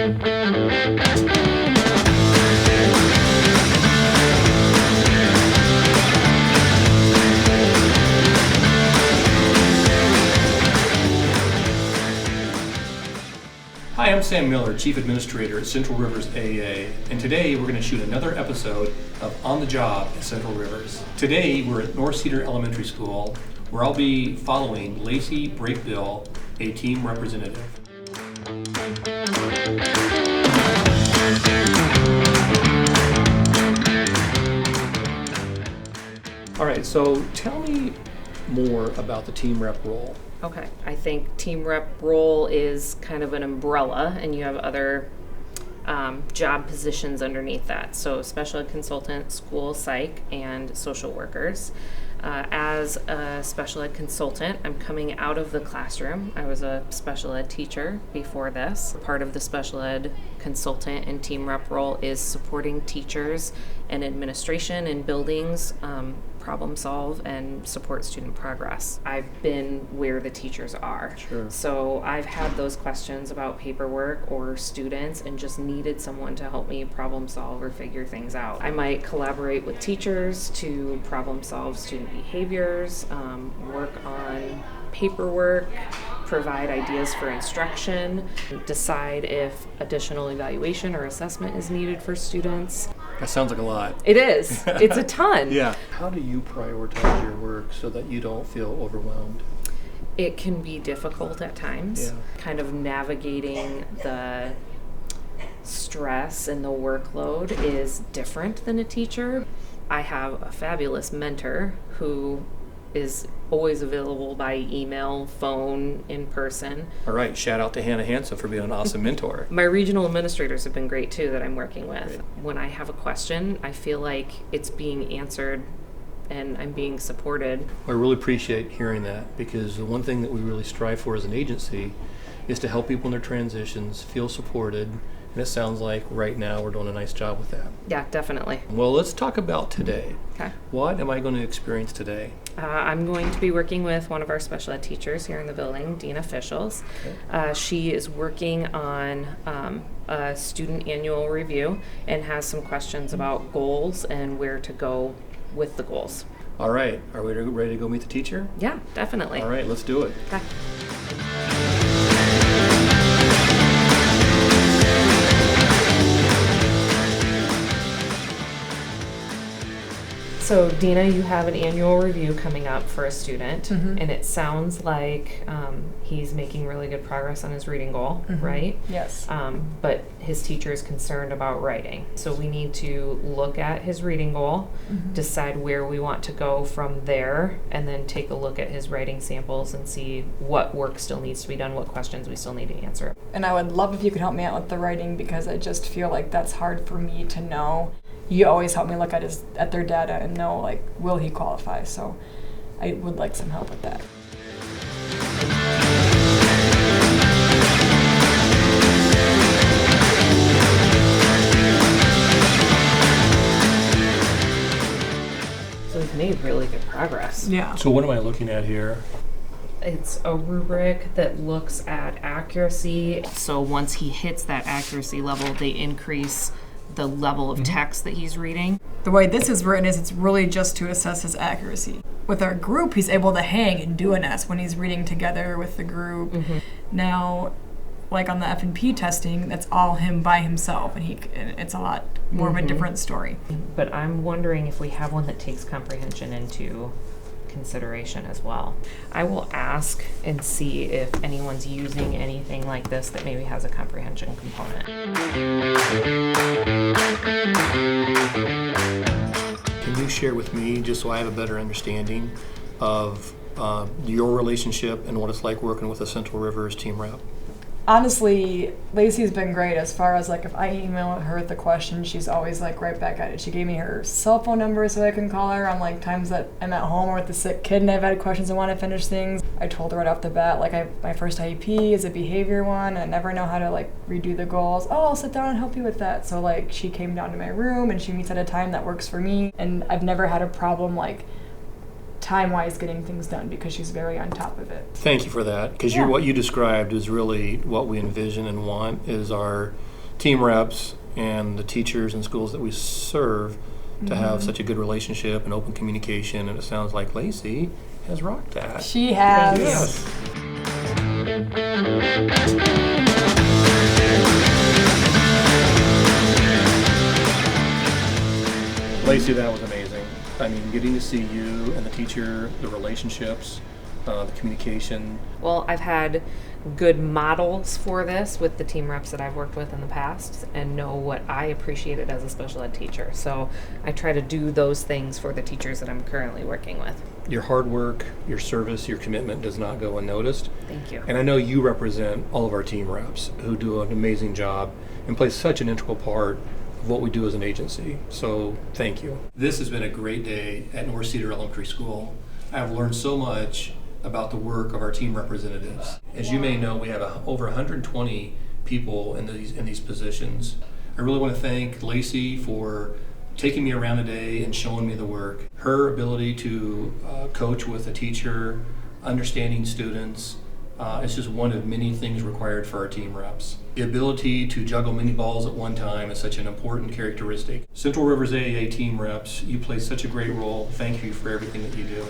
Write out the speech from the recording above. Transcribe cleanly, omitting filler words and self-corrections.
Hi, I'm Sam Miller, Chief Administrator at Central Rivers AEA, and today we're going to shoot another episode of On the Job at Central Rivers. Today we're at North Cedar Elementary School, where I'll be following Lacey Brakebill, a team representative. All right, so tell me more about the team rep role. Okay, I think team rep role is kind of an umbrella, and you have other job positions underneath that. So special ed consultant, school psych, and social workers. As a special ed consultant, I'm coming out of the classroom. I was a special ed teacher before this. Part of the special ed consultant and team rep role is supporting teachers and administration in buildings, problem solve and support student progress. I've been where the teachers are. Sure. So I've had those questions about paperwork or students and just needed someone to help me problem solve or figure things out. I might collaborate with teachers to problem solve student behaviors, work on paperwork, provide ideas for instruction, decide if additional evaluation or assessment is needed for students. That sounds like a lot. It is. It's a ton. Yeah. How do you prioritize your work so that you don't feel overwhelmed? It can be difficult at times. Yeah. Kind of navigating the stress and the workload is different than a teacher. I have a fabulous mentor who is always available by email, phone, in person. All right, shout out to Hannah Hansen for being an awesome mentor. My regional administrators have been great too that I'm working with. Great. When I have a question, I feel like it's being answered and I'm being supported. I really appreciate hearing that, because the one thing that we really strive for as an agency is to help people in their transitions feel supported, and it sounds like right now we're doing a nice job with that. Yeah, definitely. Well, let's talk about today. Okay. What am I going to experience today? I'm going to be working with one of our special ed teachers here in the building, Dina Fischels. Okay. She is working on a student annual review and has some questions about goals and where to go with the goals. All right, are we ready to go meet the teacher? Yeah, definitely. All right, let's do it. Okay. So Dina, you have an annual review coming up for a student, and it sounds like he's making really good progress on his reading goal, right? Yes. But his teacher is concerned about writing. So we need to look at his reading goal, decide where we want to go from there, and then take a look at his writing samples and see what work still needs to be done, what questions we still need to answer. And I would love if you could help me out with the writing, because I just feel like that's hard for me to know. You always help me look at their data and know, like, will he qualify? So I would like some help with that. So we've made really good progress. Yeah. So what am I looking at here? It's a rubric that looks at accuracy. So once he hits that accuracy level, they increase the level of text that he's reading. The way this is written is it's really just to assess his accuracy. With our group, he's able to hang and do an S when he's reading together with the group. Now, like on the F&P testing, that's all him by himself, and it's a lot more of a different story. But I'm wondering if we have one that takes comprehension into consideration as well. I will ask and see if anyone's using anything like this that maybe has a comprehension component. Can you share with me, just so I have a better understanding of your relationship and what it's like working with a Central Rivers team rep? Honestly, Lacey's been great as far as, like, if I email her the question, she's always, like, right back at it. She gave me her cell phone number so I can call her on, like, times that I'm at home or with a sick kid and I've had questions and want to finish things. I told her right off the bat, like, my first IEP is a behavior one. I never know how to, like, redo the goals. Oh, I'll sit down and help you with that. So, like, she came down to my room and she meets at a time that works for me. And I've never had a problem, like, time-wise getting things done, because she's very on top of it. Thank you for that, because Yeah. what you described is really what we envision and want is our team reps and the teachers and schools that we serve to have such a good relationship and open communication, and it sounds like Lacey has rocked that. She has. Yes. Lacey, that was amazing. I mean, getting to see you and the teacher, the relationships, the communication. Well, I've had good models for this with the team reps that I've worked with in the past and know what I appreciated as a special ed teacher. So I try to do those things for the teachers that I'm currently working with. Your hard work, your service, your commitment does not go unnoticed. Thank you. And I know you represent all of our team reps who do an amazing job and play such an integral part of what we do as an agency. So thank you. This has been a great day at North Cedar Elementary School. I've learned so much about the work of our team representatives. As you may know, we have over 120 people in these positions. I really want to thank Lacey for taking me around today and showing me the work. Her ability to coach with a teacher, understanding students, it's just one of many things required for our team reps. The ability to juggle many balls at one time is such an important characteristic. Central Rivers AEA team reps, you play such a great role. Thank you for everything that you do.